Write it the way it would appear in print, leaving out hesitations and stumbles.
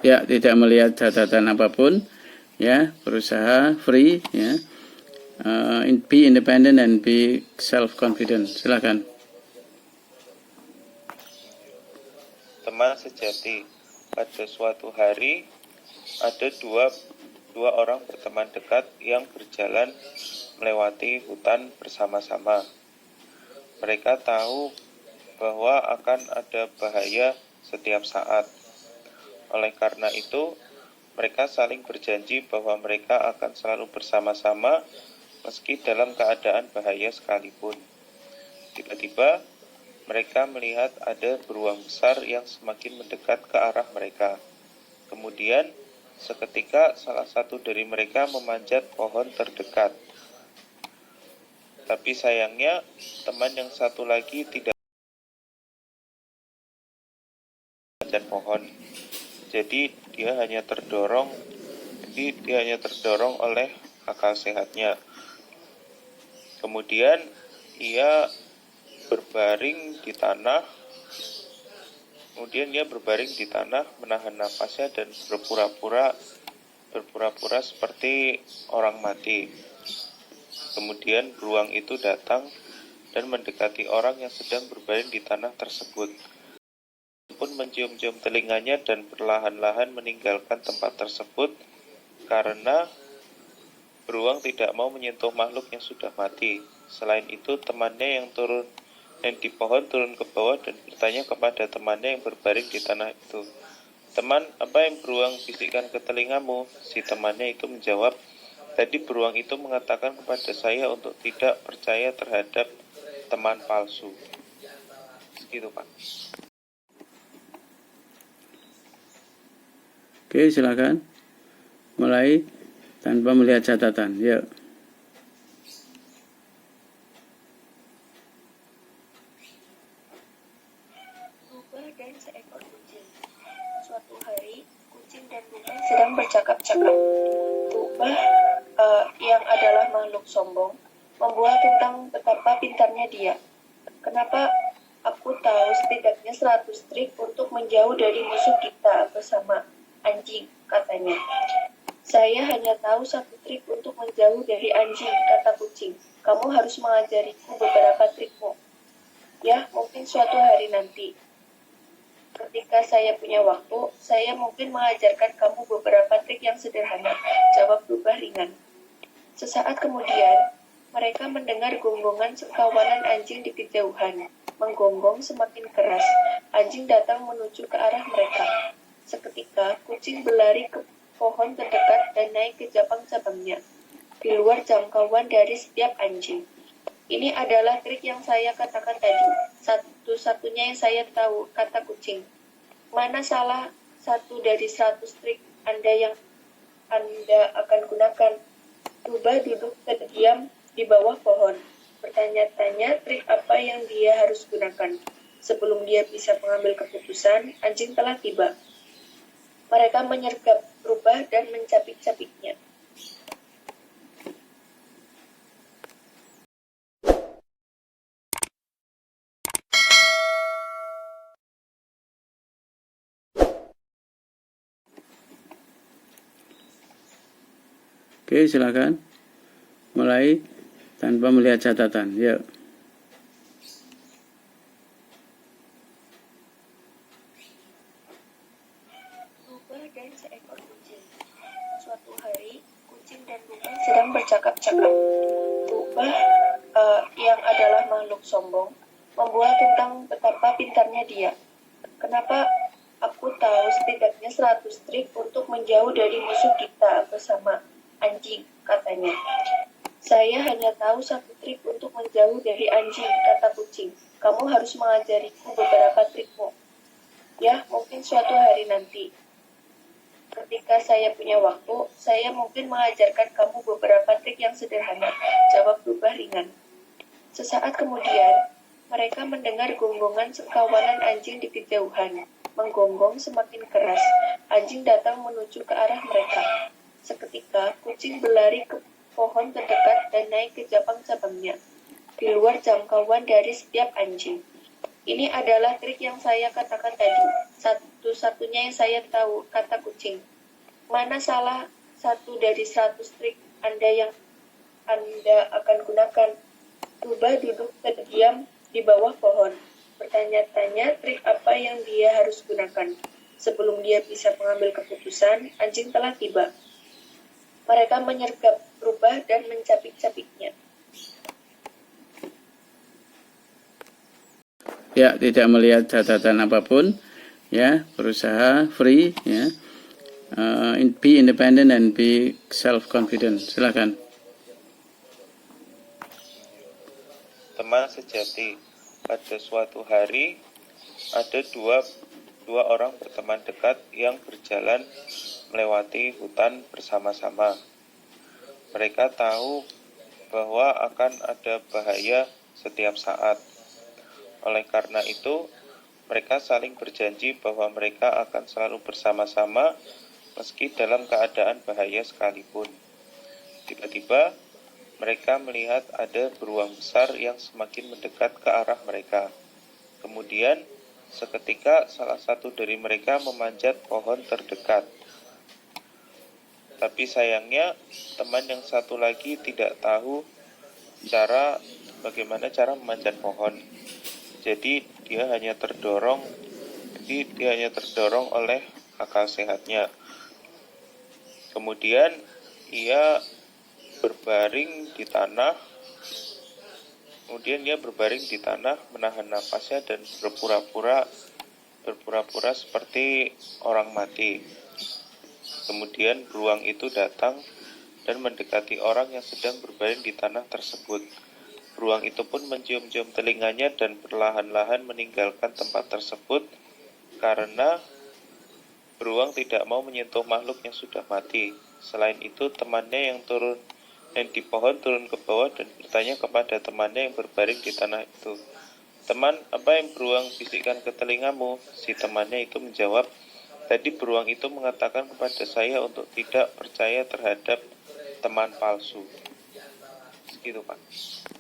Ya, tidak melihat catatan apapun, ya, berusaha free, ya, be independent and be self confident. Silakan. Teman sejati. Pada suatu hari ada dua orang berteman dekat yang berjalan melewati hutan bersama-sama. Mereka tahu bahwa akan ada bahaya setiap saat. Oleh karena itu, mereka saling berjanji bahwa mereka akan selalu bersama-sama meski dalam keadaan bahaya sekalipun. Tiba-tiba, mereka melihat ada beruang besar yang semakin mendekat ke arah mereka. Kemudian, seketika salah satu dari mereka memanjat pohon terdekat. Tapi sayangnya, teman yang satu lagi tidak memanjat pohon. Jadi dia hanya terdorong oleh akal sehatnya. Kemudian ia berbaring di tanah, menahan nafasnya dan berpura-pura seperti orang mati. Kemudian beruang itu datang dan mendekati orang yang sedang berbaring di tanah tersebut. Pun mencium-cium telinganya dan perlahan-lahan meninggalkan tempat tersebut karena beruang tidak mau menyentuh makhluk yang sudah mati. Selain itu, temannya yang di pohon turun ke bawah dan bertanya kepada temannya yang berbaring di tanah itu. "Teman, apa yang beruang bisikkan ke telingamu?" Si temannya itu menjawab, "Tadi beruang itu mengatakan kepada saya untuk tidak percaya terhadap teman palsu." Segitu, Pak. Oke, silakan. Mulai tanpa melihat catatan. Yuk. Rubah dan seekor kucing. Suatu hari, kucing dan rubah sedang bercakap-cakap. Rubah, yang adalah makhluk sombong, membual tentang betapa pintarnya dia. "Kenapa aku tahu setidaknya 100 trik untuk menjauh dari musuh kita bersama anjing," katanya. "Saya hanya tahu 1 trik untuk menjauh dari anjing," kata kucing. "Kamu harus mengajariku beberapa trikmu. Ya, mungkin suatu hari nanti. Ketika saya punya waktu, saya mungkin mengajarkan kamu beberapa trik yang sederhana," jawab rubah ringan. Sesaat kemudian, mereka mendengar gonggongan sekawanan anjing di kejauhan. Menggonggong semakin keras. Anjing datang menuju ke arah mereka. Seketika, kucing berlari ke pohon terdekat dan naik ke cabang-cabangnya, di luar jangkauan dari setiap anjing. "Ini adalah trik yang saya katakan tadi. Satu-satunya yang saya tahu," kata kucing. "Mana salah satu dari 100 trik Anda yang Anda akan gunakan?" Rubah duduk terdiam di bawah pohon, bertanya-tanya trik apa yang dia harus gunakan. Sebelum dia bisa mengambil keputusan, anjing telah tiba. Mereka menyergap rubah dan mencapik-capiknya. Oke, silakan. Mulai tanpa melihat catatan. Yuk. Rubah dan seekor kucing. Suatu hari, kucing dan rubah sedang bercakap-cakap. Rubah, yang adalah makhluk sombong, membual tentang betapa pintarnya dia. "Kenapa aku tahu setidaknya 100 trik untuk menjauh dari musuh kita bersama anjing," katanya. "Saya hanya tahu 1 trik untuk menjauh dari anjing," kata kucing. "Kamu harus mengajariku beberapa trikmu. Ya, mungkin suatu hari nanti. Ketika saya punya waktu, saya mungkin mengajarkan kamu beberapa trik yang sederhana," jawab rubah ringan. Sesaat kemudian, mereka mendengar gonggongan sekawanan anjing di kejauhan. Menggonggong semakin keras. Anjing datang menuju ke arah mereka. Seketika, kucing berlari ke pohon terdekat dan naik ke cabang-cabangnya, di luar jangkauan dari setiap anjing. Ini adalah trik yang saya katakan tadi. Satu-satunya yang saya tahu, kata kucing. Mana salah satu dari 100 trik Anda yang Anda akan gunakan? Rubah duduk terdiam di bawah pohon. Bertanya-tanya trik apa yang dia harus gunakan. Sebelum dia bisa mengambil keputusan, anjing telah tiba. Mereka menyergap Rubah dan mencapik-capiknya. Ya, tidak melihat catatan apapun, ya, berusaha free, ya, be independent and be self confident. Silakan. Teman sejati. Pada suatu hari ada dua orang berteman dekat yang berjalan melewati hutan bersama-sama. Mereka tahu bahwa akan ada bahaya setiap saat. Oleh karena itu, mereka saling berjanji bahwa mereka akan selalu bersama-sama meski dalam keadaan bahaya sekalipun. Tiba-tiba, mereka melihat ada beruang besar yang semakin mendekat ke arah mereka. Kemudian, seketika salah satu dari mereka memanjat pohon terdekat. Tapi sayangnya, teman yang satu lagi tidak tahu bagaimana cara memanjat pohon. Jadi dia hanya terdorong oleh akal sehatnya. Kemudian ia berbaring di tanah. Menahan nafasnya dan berpura-pura seperti orang mati. Kemudian beruang itu datang dan mendekati orang yang sedang berbaring di tanah tersebut. Beruang itu pun mencium-cium telinganya dan perlahan-lahan meninggalkan tempat tersebut karena beruang tidak mau menyentuh makhluk yang sudah mati. Selain itu, temannya yang di pohon turun ke bawah dan bertanya kepada temannya yang berbaring di tanah itu. "Teman, apa yang beruang bisikkan ke telingamu?" Si temannya itu menjawab, "Tadi beruang itu mengatakan kepada saya untuk tidak percaya terhadap teman palsu." Gitu, Pak.